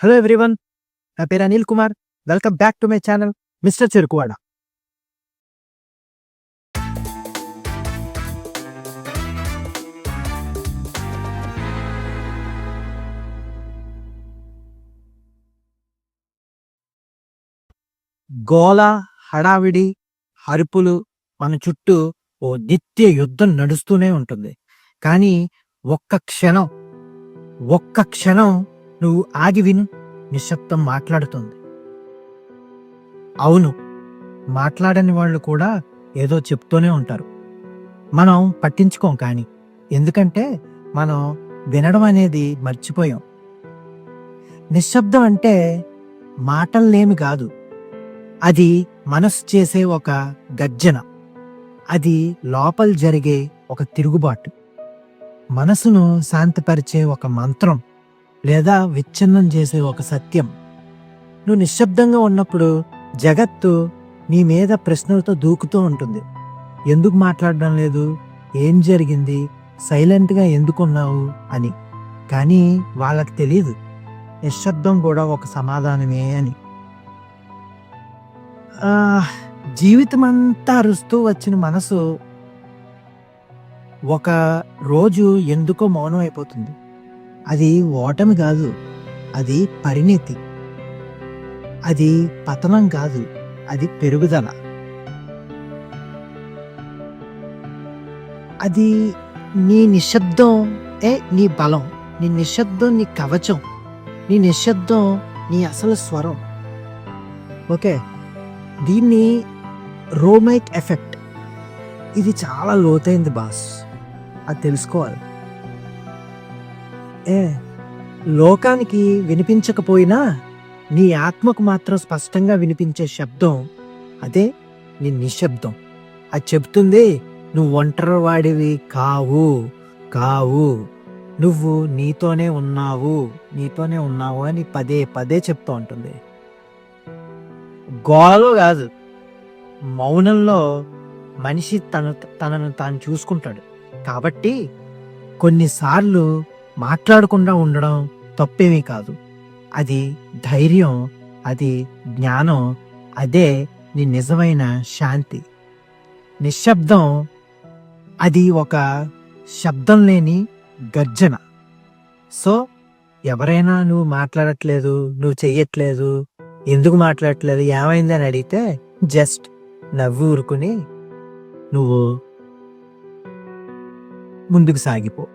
Hello everyone, నా పేరు Anil Kumar. Welcome back to my channel mister Cherukuvada. గోల, హడావిడి, అరుపులు మన చుట్టూ ఓ నిత్య యుద్ధం నడుస్తూనే ఉంటుంది. కానీ ఒక్క క్షణం నువ్వు ఆగి విను, నిశ్శబ్దం మాట్లాడుతుంది. అవును, మాట్లాడని వాళ్ళు కూడా ఏదో చెప్తూనే ఉంటారు. మనం పట్టించుకోం, కానీ ఎందుకంటే మనం వినడం అనేది మర్చిపోయాం. నిశ్శబ్దం అంటే మాటల్లేమి కాదు, అది మనసు చేసే ఒక గర్జన. అది లోపల జరిగే ఒక తిరుగుబాటు, మనసును శాంతిపరిచే ఒక మంత్రం, లేదా విచ్ఛిన్నం చేసే ఒక సత్యం. నువ్వు నిశ్శబ్దంగా ఉన్నప్పుడు జగత్తు నీ మీద ప్రశ్నలతో దూకుతూ ఉంటుంది. ఎందుకు మాట్లాడడం లేదు, ఏం జరిగింది, సైలెంట్గా ఎందుకున్నావు అని. కానీ వాళ్ళకి తెలియదు, నిశ్శబ్దం కూడా ఒక సమాధానమే అని. జీవితం అంతా అరుస్తూ వచ్చిన మనసు ఒక రోజు ఎందుకో మౌనం అయిపోతుంది. అది ఓటమి కాదు, అది పరిణితి. అది పతనం కాదు, అది పెరుగుదల. అది నీ నిశ్శబ్దం నీ బలం, నీ నిశ్శబ్దం నీ కవచం, నీ నిశ్శబ్దం నీ అసలు స్వరం. ఓకే, దీన్ని రోమైక్ ఎఫెక్ట్. ఇది చాలా లోతైంది బాస్, అది తెలుసుకోవాలి. లోకానికి వినిపించకపోయినా నీ ఆత్మకు మాత్రం స్పష్టంగా వినిపించే శబ్దం అదే నీ నిశ్శబ్దం. అది చెప్తుంది, నువ్వు ఒంటరి వాడివి కావు, నువ్వు నీతోనే ఉన్నావు అని పదే పదే చెప్తూ ఉంటుంది. గోలలో కాదు, మౌనంలో మనిషి తనను తాను చూసుకుంటాడు. కాబట్టి కొన్నిసార్లు మాట్లాడకుండా ఉండడం తప్పేమీ కాదు. అది ధైర్యం, అది జ్ఞానం, అదే నీ నిజమైన శాంతి. నిశ్శబ్దం అది ఒక శబ్దం లేని గర్జన. సో ఎవరైనా నువ్వు మాట్లాడట్లేదు, నువ్వు చెయ్యట్లేదు, ఎందుకు మాట్లాడట్లేదు, ఏమైంది అని అడిగితే జస్ట్ నవ్వు ఊరుకుని నువ్వు ముందుకు సాగిపో.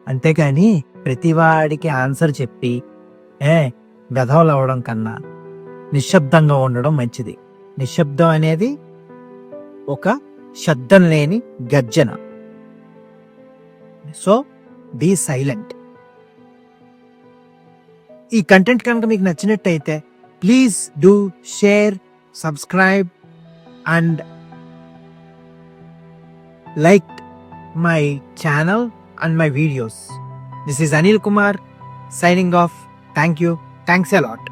అంతేకాని ప్రతివాడికి ఆన్సర్ చెప్పి గధవలు అవ్వడం కన్నా నిశ్శబ్దంగా ఉండడం మంచిది. నిశ్శబ్దం అనేది ఒక శబ్దం లేని గర్జన. So be silent. ఈ కంటెంట్ కనుక మీకు నచ్చినట్టయితే please do share, subscribe and like my channel and my videos. This is Anil Kumar signing off. Thank you. Thanks a lot.